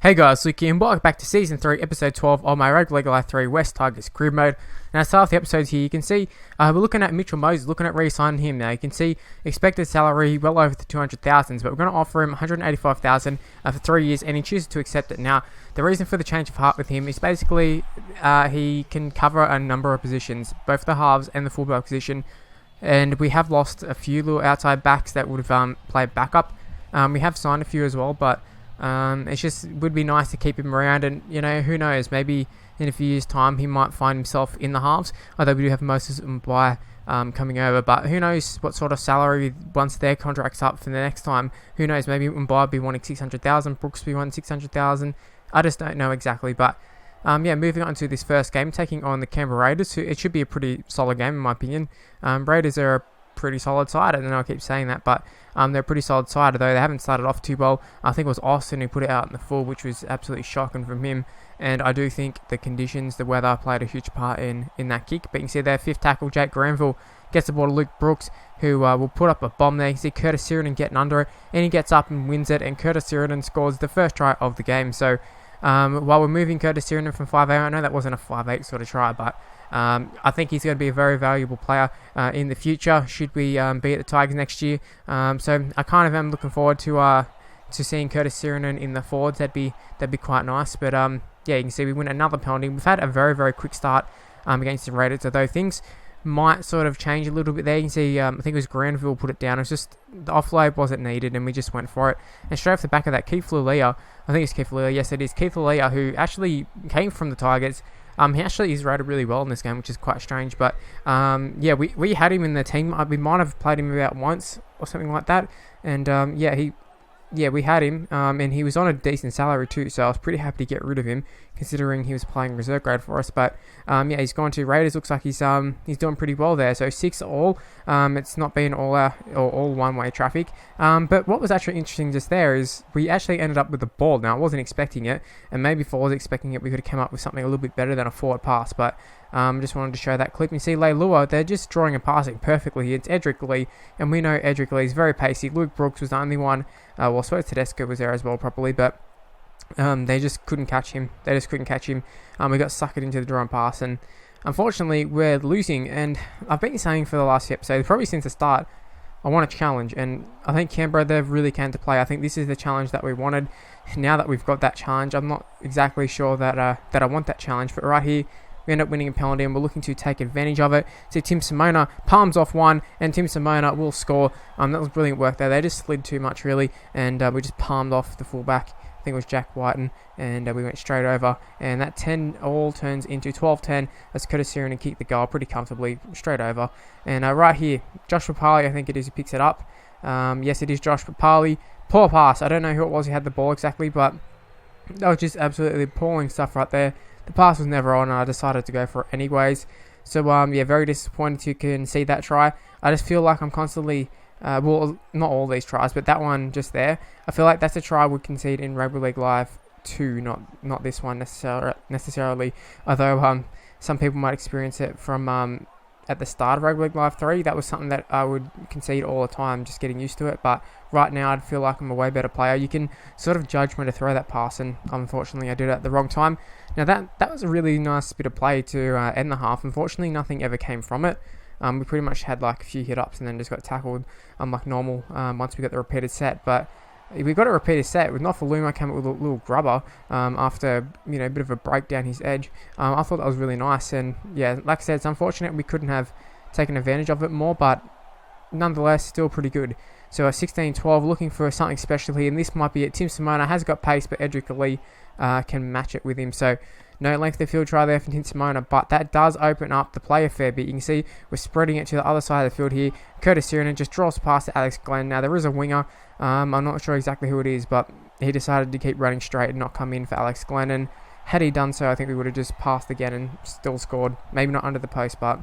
Hey guys, Luke here, and welcome back to Season 3, Episode 12 of my Rugby League Live 3 West Tigers career mode. Now, to start off the episodes here, you can see we're looking at Mitchell Moses, looking at re-signing him. Now, you can see expected salary well over the 200,000s, but we're going to offer him 185,000 for 3 years, and he chooses to accept it. Now, the reason for the change of heart with him is basically he can cover a number of positions, both the halves and the fullback position, and we have lost a few little outside backs that would have played backup. We have signed a few as well, but it's just would be nice to keep him around, and who knows, maybe in a few years time he might find himself in the halves, although we do have Moses Mbai coming over, but who knows what sort of salary once their contract's up for the next time. Who knows, maybe Mbai will be wanting 600,000, Brooks will be wanting 600,000. I just don't know exactly, but moving on to this first game, taking on the Canberra Raiders, who it should be a pretty solid game in my opinion. Raiders are a pretty solid side. I don't know, I keep saying that, but they're a pretty solid side, although they haven't started off too well. I think it was Austin who put it out in the full, which was absolutely shocking from him, and I do think the conditions, the weather, played a huge part in that kick. But you can see their fifth tackle, Jake Granville, gets the ball to Luke Brooks, who will put up a bomb there. You can see Curtis Sirinan getting under it, and he gets up and wins it, and Curtis Sirinan scores the first try of the game. So while we're moving Curtis Sirinan from 5'8", I know that wasn't a 5'8" sort of try, but I think he's going to be a very valuable player in the future, should we be at the Tigers next year. So I kind of am looking forward to seeing Curtis Sirinan in the forwards. That'd be quite nice. But you can see we win another penalty. We've had a very, very quick start against the Raiders, although things might sort of change a little bit there. You can see, I think it was Granville put it down. It was just the offload wasn't needed, and we just went for it. And straight off the back of that, Keith Lulia, I think it's Keith Lulia, yes it is, Keith Lulia, who actually came from the Tigers. He actually is rated really well in this game, which is quite strange. But we had him in the team. We might have played him about once or something like that. And we had him, and he was on a decent salary too, so I was pretty happy to get rid of him, considering he was playing reserve grade for us. But he's gone to Raiders. Looks like he's doing pretty well there. So 6-all. It's not been all one-way traffic. But what was actually interesting just there is we actually ended up with the ball. Now I wasn't expecting it, and maybe if I was expecting it, we could have come up with something a little bit better than a forward pass. But just wanted to show that clip. You see Leilua, they're just drawing and passing perfectly. It's Edric Lee, and we know Edric Lee is very pacey. Luke Brooks was the only one. I suppose Tedesco was there as well probably, but they just couldn't catch him. We got suckered into the draw and pass, and unfortunately we're losing. And I've been saying for the last few episodes, probably since the start, I want a challenge, and I think Canberra, they've really came to play. I think this is the challenge that we wanted. Now that we've got that challenge, I'm not exactly sure that I want that challenge, but right here we end up winning a penalty, and we're looking to take advantage of it. So Tim Simona palms off one, and Tim Simona will score. That was brilliant work there. They just slid too much, really, and we just palmed off the fullback. I think it was Jack Whiten, and we went straight over. And that 10-all turns into 12-10 as Curtis Sirinan kicked the goal pretty comfortably, straight over. And right here, Josh Papali, I think it is, who picks it up. Yes, it is Josh Papali. Poor pass. I don't know who it was who had the ball exactly, but that was just absolutely appalling stuff right there. The pass was never on, and I decided to go for it anyways. So, very disappointed you can see that try. I just feel like I'm constantly, not all these tries, but that one just there. I feel like that's a try we concede in Rugby League Live 2, not this one necessarily. Although some people might experience it from at the start of Rugby League Live 3. That was something that I would concede all the time, just getting used to it. But right now, I'd feel like I'm a way better player. You can sort of judge when to throw that pass, and unfortunately, I did it at the wrong time. Now, that was a really nice bit of play to end the half. Unfortunately, nothing ever came from it. We pretty much had like a few hit-ups and then just got tackled like normal once we got the repeated set. But we got a repeated set with Nofaluma came up with a little grubber after a bit of a break down his edge. I thought that was really nice, and yeah, like I said, it's unfortunate we couldn't have taken advantage of it more, but nonetheless, still pretty good. So 16-12, looking for something special here, and this might be it. Tim Simona has got pace, but Edric Lee can match it with him. So no length of field try there for Tim Simona, but that does open up the play a fair bit. You can see we're spreading it to the other side of the field here. Curtis Sirinan just draws past to Alex Glenn. Now there is a winger. I'm not sure exactly who it is, but he decided to keep running straight and not come in for Alex Glenn. And had he done so, I think we would have just passed again and still scored. Maybe not under the post, but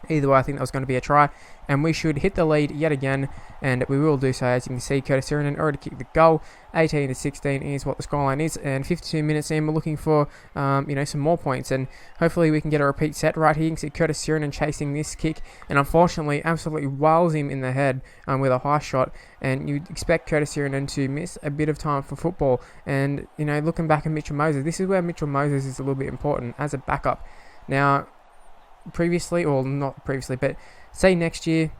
Either way, I think that was going to be a try, and we should hit the lead yet again, and we will do so. As you can see, Curtis Sirenen already kicked the goal. 18-16 is what the scoreline is, and 52 minutes in, we're looking for some more points, and hopefully we can get a repeat set right here. You can see Curtis Sirenen chasing this kick, and unfortunately absolutely wales him in the head with a high shot, and you'd expect Curtis Sirenen to miss a bit of time for football. And looking back at Mitchell Moses, this is where Mitchell Moses is a little bit important as a backup. Now, previously, or not previously, but say next year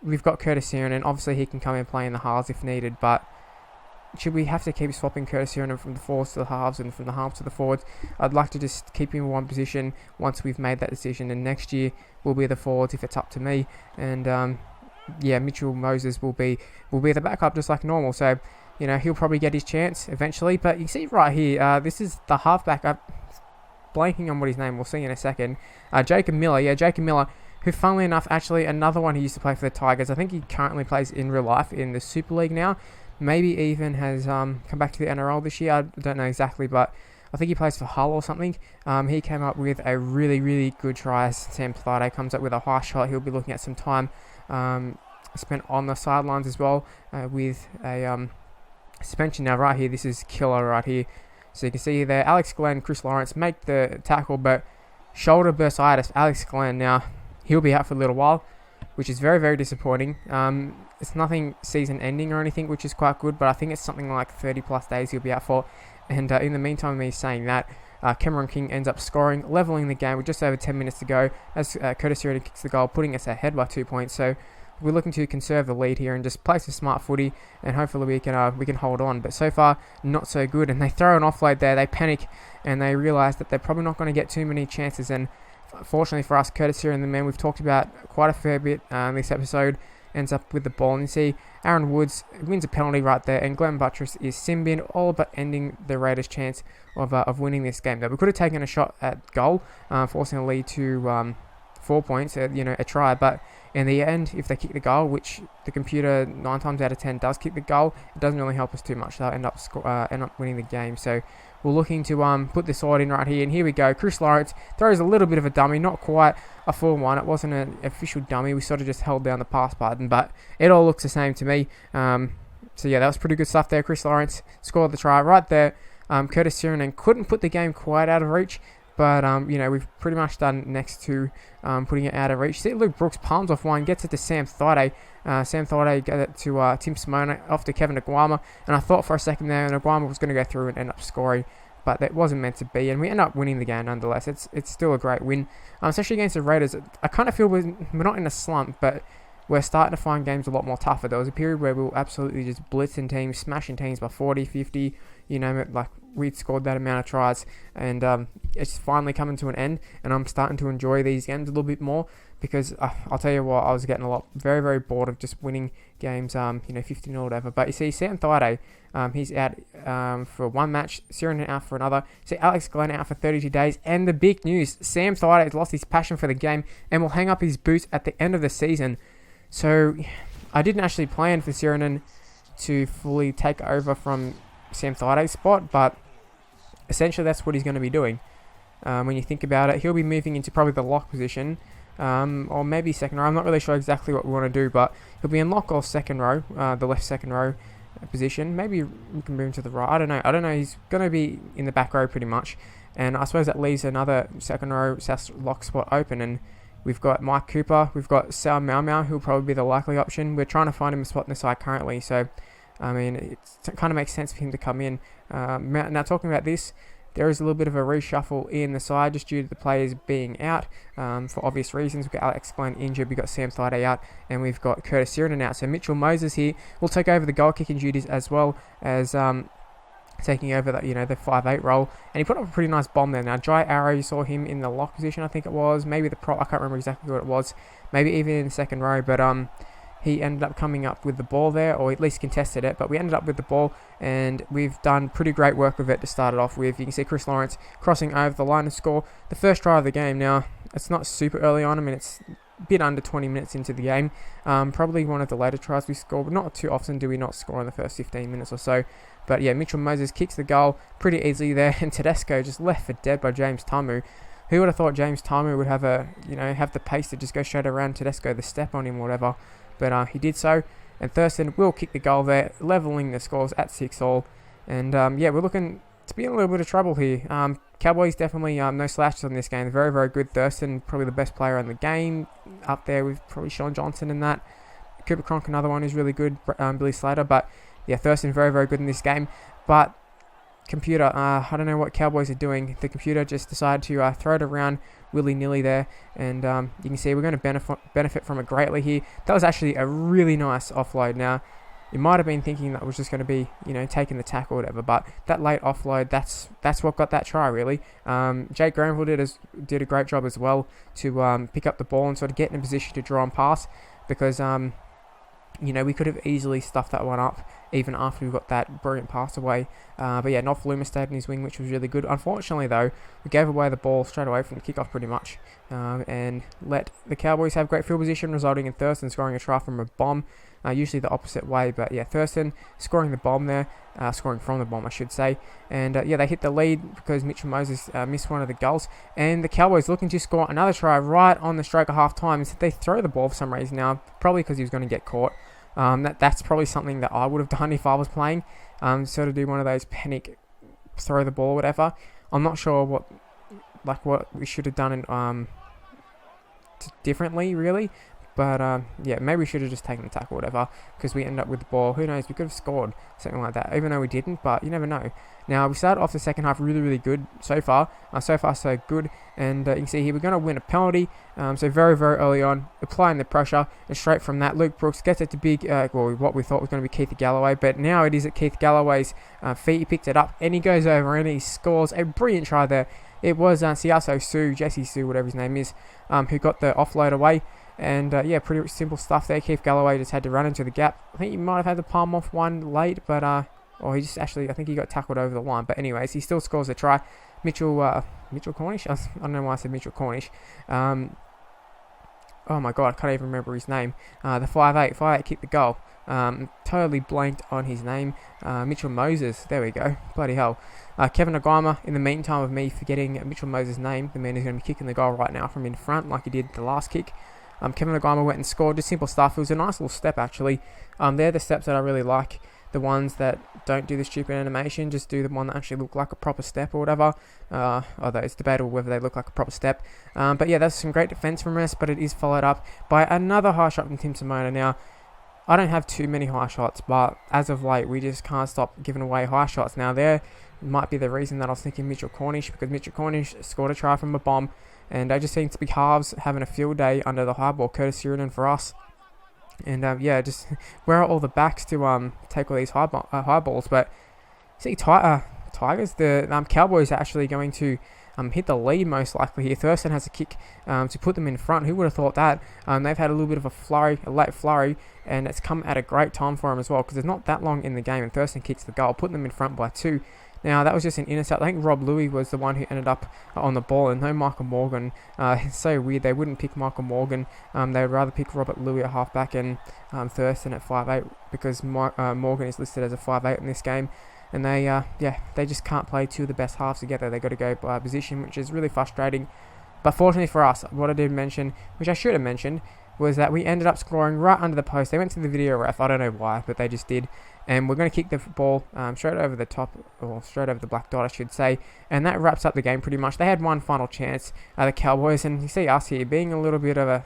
we've got Curtis Sirenen. Obviously he can come and play in the halves if needed, but should we have to keep swapping Curtis Sirenen from the forwards to the halves and from the halves to the forwards? I'd like to just keep him in one position once we've made that decision, and next year will be the forwards if it's up to me. And Mitchell Moses will be the backup just like normal, so he'll probably get his chance eventually. But you see right here, this is the halfback. Blanking on what his name, we'll see in a second. Jacob Miller, who funnily enough, actually another one who used to play for the Tigers. I think he currently plays in real life in the Super League now. Maybe even has come back to the NRL this year. I don't know exactly, but I think he plays for Hull or something. He came up with a really, really good try. Sam Thaiday comes up with a high shot. He'll be looking at some time spent on the sidelines as well with a suspension. Now right here, this is killer right here. So you can see there, Alex Glenn, Chris Lawrence make the tackle, but shoulder bursitis. Alex Glenn, now he'll be out for a little while, which is very, very disappointing. It's nothing season ending or anything, which is quite good, but I think it's something like 30 plus days he'll be out for. And in the meantime, me saying that, Cameron King ends up scoring, leveling the game with just over 10 minutes to go as Curtis Sirenen kicks the goal, putting us ahead by 2 points. So we're looking to conserve the lead here and just play some smart footy, and hopefully we can hold on. But so far, not so good. And they throw an offload there. They panic and they realise that they're probably not going to get too many chances. And fortunately for us, Curtis Sirenen, the man we've talked about quite a fair bit this episode, ends up with the ball. And you see Aaron Woods wins a penalty right there, and Glenn Buttress is sin-bin, all but ending the Raiders' chance of winning this game. Now, we could have taken a shot at goal, forcing the lead to 4 points, a try, but in the end, if they kick the goal, which the computer 9 times out of 10 does kick the goal, it doesn't really help us too much. They'll end up winning the game. So we're looking to put this side in right here, and here we go. Chris Lawrence throws a little bit of a dummy, not quite a full one. It wasn't an official dummy. We sort of just held down the pass button, but it all looks the same to me. So yeah, that was pretty good stuff there. Chris Lawrence scored the try right there. Curtis Sirenen couldn't put the game quite out of reach, but we've pretty much done next to putting it out of reach. See, Luke Brooks palms off one, gets it to Sam Thaiday. Sam Thaiday got it to Tim Simone, off to Kevin Aguama, and I thought for a second there and Aguama was going to go through and end up scoring, but that wasn't meant to be, and we end up winning the game nonetheless. It's still a great win, especially against the Raiders. I kind of feel we're not in a slump, but we're starting to find games a lot more tougher. There was a period where we were absolutely just blitzing teams, smashing teams by 40, 50, you name it. Like, we'd scored that amount of tries, and it's finally coming to an end, and I'm starting to enjoy these games a little bit more, because I'll tell you what, I was getting very, very bored of just winning games, 15 or whatever. But you see, Sam Thaiday, he's out for one match, Sirenen out for another. See, Alex Glenn out for 32 days, and the big news, Sam Thaiday has lost his passion for the game and will hang up his boots at the end of the season. So I didn't actually plan for Sirenen to fully take over from Sam Thaiday's spot, but essentially that's what he's going to be doing. When you think about it, he'll be moving into probably the lock position, or maybe second row. I'm not really sure exactly what we want to do, but he'll be in lock or second row, the left second row position. Maybe we can move him to the right. I don't know. He's going to be in the back row pretty much, and I suppose that leaves another second row lock spot open. And we've got Mike Cooper, we've got Sal Mau, who'll probably be the likely option. We're trying to find him a spot in the side currently, so I mean, it kind of makes sense for him to come in. Now, talking about this, there is a little bit of a reshuffle in the side just due to the players being out for obvious reasons. We've got Alex Glenn injured, we've got Sam Thaiday out, and we've got Curtis Sirenen out. So Mitchell Moses here will take over the goal kicking duties as well as taking over the 5'8" role, and he put up a pretty nice bomb there. Now, Jai Arrow, you saw him in the lock position, I think it was, maybe the prop, I can't remember exactly what it was, maybe even in the second row, but he ended up coming up with the ball there, or at least contested it, but we ended up with the ball, and we've done pretty great work with it to start it off with. You can see Chris Lawrence crossing over the line to score the first try of the game. Now, it's not super early on, I mean, it's a bit under 20 minutes into the game, probably one of the later tries we score, but not too often do we not score in the first 15 minutes or so. But yeah, Mitchell Moses kicks the goal pretty easily there, and Tedesco just left for dead by James Tamu, Who would have thought James Tamu would have have the pace to just go straight around Tedesco, the step on him, or whatever. But he did so, and Thurston will kick the goal there, levelling the scores at 6-all. And we're looking to be in a little bit of trouble here. Cowboys definitely no slouches on this game. Very, very good. Thurston, probably the best player in the game, up there with probably Sean Johnson in that. Cooper Cronk, another one who's really good, Billy Slater. But yeah, Thurston very, very good in this game. But computer, I don't know what Cowboys are doing. The computer just decided to throw it around willy-nilly there, and you can see we're going to benefit from it greatly here. That was actually a really nice offload. Now, you might have been thinking that was just going to be, taking the tackle or whatever, but that late offload, that's what got that try, really. Jake Granville did a great job as well to pick up the ball and sort of get in a position to draw and pass, because we could have easily stuffed that one up even after we got that brilliant pass away. But yeah, Nofaluma stayed in his wing, which was really good. Unfortunately, though, we gave away the ball straight away from the kickoff pretty much, and let the Cowboys have great field position, resulting in Thurston scoring a try from a bomb. Usually the opposite way, but yeah, Thurston scoring the bomb there, scoring from the bomb, I should say. And they hit the lead because Mitchell Moses missed one of the goals, and the Cowboys looking to score another try right on the stroke of half time. Instead, they throw the ball for some reason now, probably because he was going to get caught. That's probably something that I would have done if I was playing. Sort of do one of those panic, throw the ball or whatever. I'm not sure what we should have done differently, really. But maybe we should have just taken the tackle or whatever, because we ended up with the ball. Who knows, we could have scored something like that, even though we didn't, but you never know. Now, we started off the second half really, really good so far. So far, so good. And you can see here, we're going to win a penalty. So very, very early on, applying the pressure. And straight from that, Luke Brooks gets it to what we thought was going to be Keith Galloway. But now it is at Keith Galloway's feet. He picked it up, and he goes over, and he scores a brilliant try there. It was Jesse Sue, whatever his name is, who got the offload away. And pretty simple stuff there. Keith Galloway just had to run into the gap. I think he might have had the palm off one late, but I think he got tackled over the line. But anyways, he still scores a try. Mitchell Cornish? I don't know why I said Mitchell Cornish. Oh my god, I can't even remember his name. The 5'8" kicked the goal. Totally blanked on his name. Mitchell Moses. There we go. Bloody hell. Kevin Agama, in the meantime of me forgetting Mitchell Moses' name, the man who's going to be kicking the goal right now from in front like he did the last kick. Kevin Agama went and scored. Just simple stuff. It was a nice little step, actually. They're the steps that I really like. The ones that don't do the stupid animation, just do the one that actually look like a proper step or whatever. Although it's debatable whether they look like a proper step. But yeah, that's some great defense from us, but it is followed up by another high shot from Tim Simona. Now, I don't have too many high shots, but as of late, we just can't stop giving away high shots. Now, there might be the reason that I was thinking Mitchell Cornish, because Mitchell Cornish scored a try from a bomb, and I just seem to be halves having a field day under the high ball, Curtis Sheridan for us. And just where are all the backs to take all these high balls? But see, Tigers, the Cowboys are actually going to hit the lead most likely here. Thurston has a kick to put them in front. Who would have thought that? They've had a little bit of a late flurry, and it's come at a great time for them as well, because it's not that long in the game, and Thurston kicks the goal, putting them in front by 2. Now, that was just an intercept. I think Rob Louis was the one who ended up on the ball, and no Michael Morgan. It's so weird. They wouldn't pick Michael Morgan. They would rather pick Robert Louis at halfback and Thurston at 5'8", because Morgan is listed as a 5'8" in this game. And they just can't play two of the best halves together. They got to go by position, which is really frustrating. But fortunately for us, what I did mention, which I should have mentioned, was that we ended up scoring right under the post. They went to the video ref. I don't know why, but they just did. And we're going to kick the ball straight over the top, or straight over the black dot, I should say. And that wraps up the game pretty much. They had one final chance, the Cowboys. And you see us here being a little bit of a,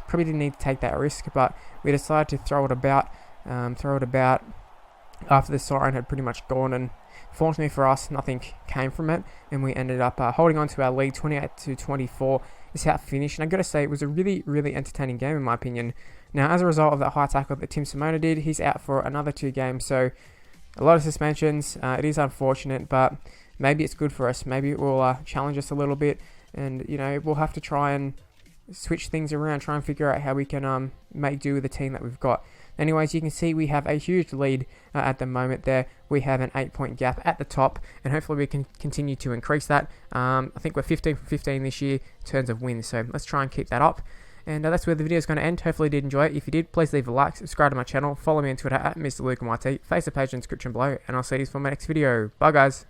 probably didn't need to take that risk. But we decided to throw it about after the siren had pretty much gone. And fortunately for us, nothing came from it. And we ended up holding on to our lead 28-24. Is how it finished. And I've got to say, it was a really, really entertaining game in my opinion. Now, as a result of that high tackle that Tim Simona did, he's out for another 2 games. So, a lot of suspensions. It is unfortunate, but maybe it's good for us. Maybe it will challenge us a little bit. And, we'll have to try and switch things around, try and figure out how we can make do with the team that we've got. Anyways, you can see we have a huge lead at the moment there. We have an 8-point gap at the top, and hopefully we can continue to increase that. I think we're 15 from 15 this year in terms of wins, so let's try and keep that up. And that's where the video is going to end. Hopefully you did enjoy it. If you did, please leave a like, subscribe to my channel, follow me on Twitter at Mr. Luke MYT, face the page in the description below, and I'll see you for my next video. Bye guys.